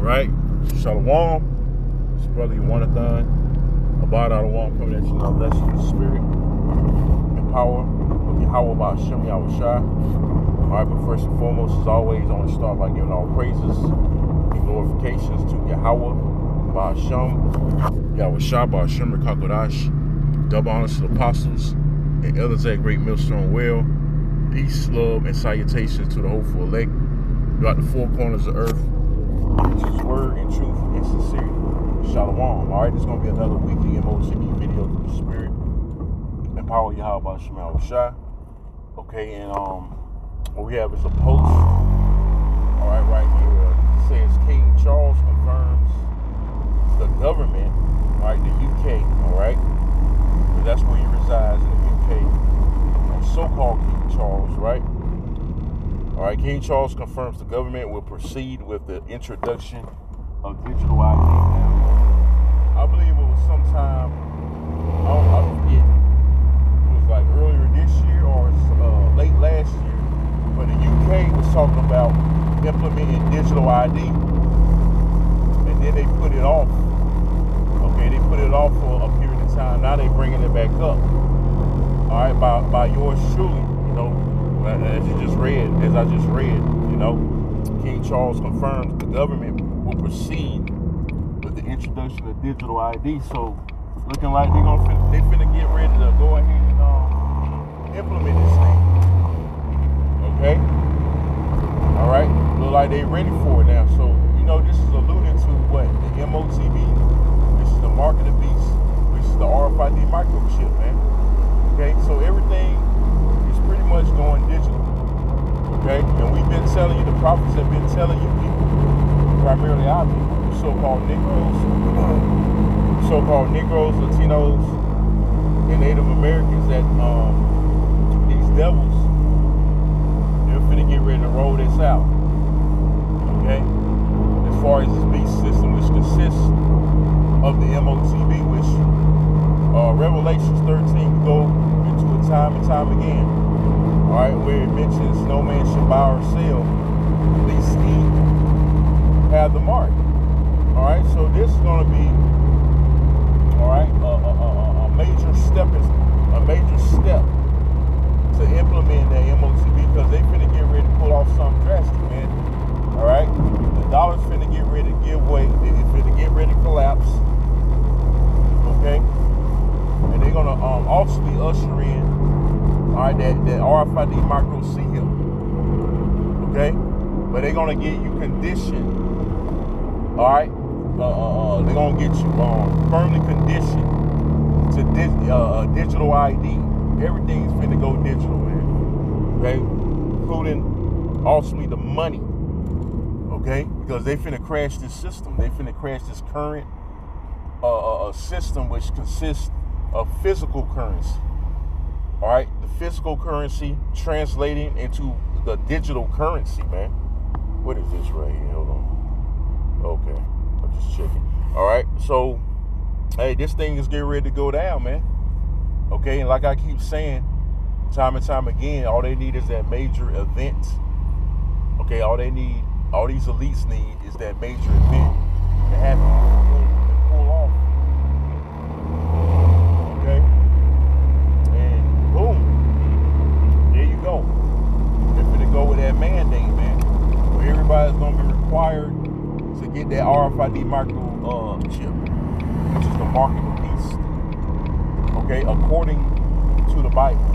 right? Shalom. It's brother Yawanathan. Abad Adawam coming at you now. Bless you with spirit and power of Yahweh by Hashem Yahushua. All right, but first and foremost, as always, I want to start by giving all praises and glorifications to Yahweh by Hashem Yahushua by Hashem Rekakodash. Double honors to the apostles and elders at Great Millstone Well. Peace, love, and salutations to the hopeful elect throughout the four corners of earth. His word and truth and sincerity. Shalom. All right, this is going to be another weekly MOTV video through the spirit and power of Yahweh by Hashem Yahushua. Okay, and what we have is a post. All right, right here. It says King Charles confirms the government, all right, the UK, all right? But that's where he resides, in the UK. So-called King Charles, right? All right, King Charles confirms the government will proceed with the introduction of digital ID now. I believe it was sometime, I forget, it was like earlier this year or late last year, but the UK was talking about implementing digital ID, and then they put it off. Okay, they put it off for a period of time. Now they bringing it back up. All right, by yours truly, you know, as I just read, you know, King Charles confirmed the government will proceed with the introduction of digital ID. So, looking like they finna get ready to go ahead and implement this thing. Okay, all right, look like they ready for it now. So, you know, this is alluding to what the MOTV. This is the mark of the beast, which is the RFID microchip, man. Okay, so everything is pretty much going digital. Okay, and we've been telling you, the prophets have been telling you people, primarily our people, so-called Negroes, Latinos, and Native Americans, that these devils, they're finna get ready to roll this out. Okay, as far as this beast system, which consists of the MOTV, which Revelations 13 we go into it time and time again. All right, where it mentions no man should buy or sell, lest he have the mark. All right, so this is going to be, all right, a major step to implement that MOTV, because they finna get ready to pull off something drastic, man. All right, the dollar's finna get ready to give way. It's finna get ready to collapse. Okay. And they're gonna ultimately usher in, all right, that RFID micro seal. Okay, but they're gonna get you conditioned. All right, they're gonna get you firmly conditioned to digital ID. Everything's finna go digital, man. Okay, including ultimately the money. Okay, because they finna crash this system. They finna crash this current system, which consists of physical currency. All right, the physical currency translating into the digital currency, man. What is this right here? Hold on. Okay, I'm just checking. All right, so hey, this thing is getting ready to go down, man. Okay, and like I keep saying time and time again, all they need is that major event. Okay, all these elites need is that major event to happen and pull off. Okay, and boom, there you go. They're gonna go with that mandate, man, where everybody's gonna be required to get that RFID micro chip, which is the mark of the beast. Okay, according to the Bible.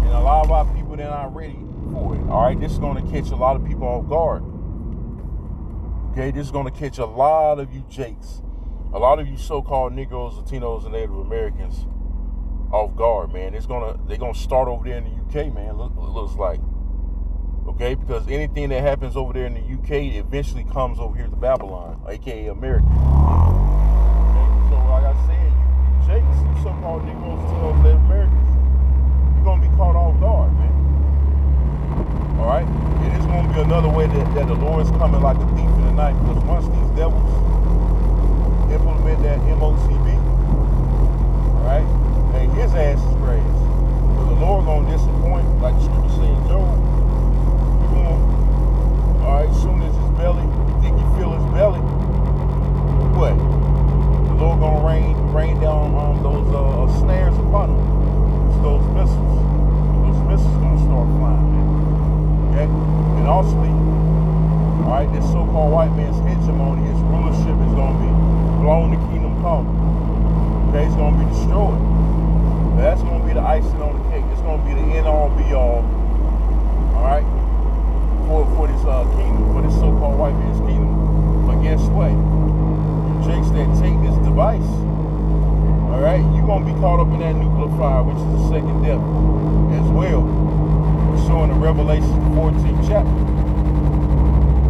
And a lot of our people, they're not ready for it. All right, this is gonna catch a lot of people off guard. Okay, this is gonna catch a lot of you Jakes, a lot of you so-called Negroes, Latinos, and Native Americans off guard, man. They're gonna start over there in the UK, man. Looks like, okay, because anything that happens over there in the UK eventually comes over here to Babylon, aka America. Okay, so like I said, you Jakes, you so-called Negroes, Latinos, and Native Americans, you're gonna be caught off guard, man. All right, it is gonna be another way that the Lord is coming like a thief in the night, because once these devils implement that MOTV, all right, hey, his ass is grass. But the Lord gonna disappoint, like the scripture says, Job. All right, soon as his belly, you think you feel his All right, this so-called white man's hegemony, his rulership is going to be blown, the kingdom come. Okay, it's going to be destroyed. But that's going to be the icing on the cake. It's going to be the end-all, be-all. All right, for this kingdom, for this so-called white man's kingdom. But guess what? You jakes that take this device, all right, you're going to be caught up in that nuclear fire, which is the second death as well. Showing the Revelation 14 chapter.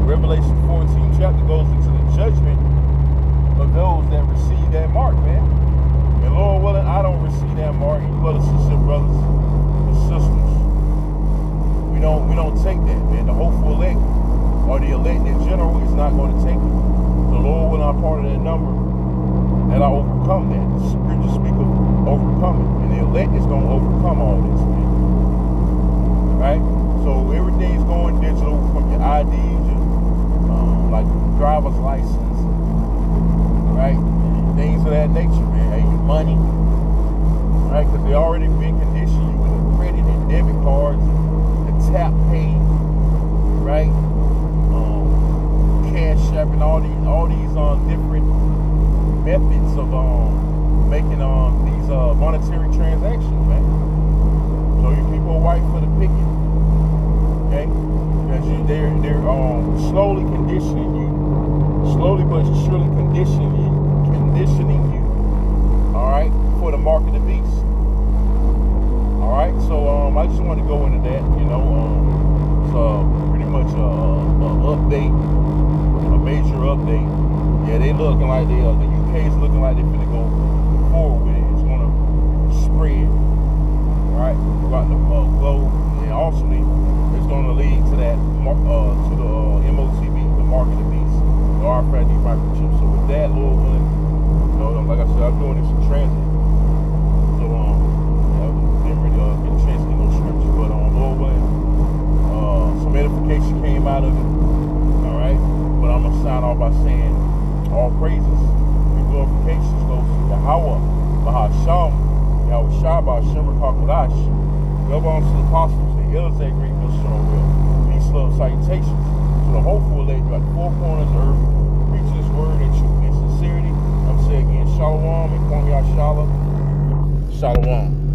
Revelation 14 chapter goes into the judgment of those that receive that mark, man. And Lord willing, I don't receive that mark. You brothers and sisters. We don't take that, man. The hopeful elect or the elect in general is not going to take it. The Lord willing, I'm part of that number that I overcome that. The scripture speak of overcoming, and the elect is going to overcome all this, man. Right? So everything's going digital, from your IDs, your like driver's license, right? Things of that nature, man. Hey, your money, right? Because they already been conditioned you with the credit and debit cards, the tap pay, right? Cash app and all these different methods of making these monetary transactions, man. So you people are white for the picking, okay? Because they're slowly conditioning you, slowly but surely conditioning you, all right, for the mark of the beast. All right, so I just want to go into that, you know. It's pretty much an update, a major update. Yeah, they looking like the UK is looking like they're finna go forward with it. It's gonna spread, all right, throughout the globe, and also it's gonna lead to that to the MOTB, the mark of the beast, the RFID microchip. So with that, Lord willing, you know, like I said, I'm doing this in transit. So yeah, didn't really get a chance to get no scripture, but Lord willing, some edification came out of it. All right, but I'm gonna sign off by saying all praises and glorifications goes to Yahweh, Bahasham, Yahweh Shabbat, Shemar Hakodash. Go on to the apostles, the elders that great most strong will. Peace, love, salutations to the hopeful elect throughout the four corners of earth, preaching this word in truth and sincerity. I'm saying again, Shalom and Kwame Ashala. Shalom.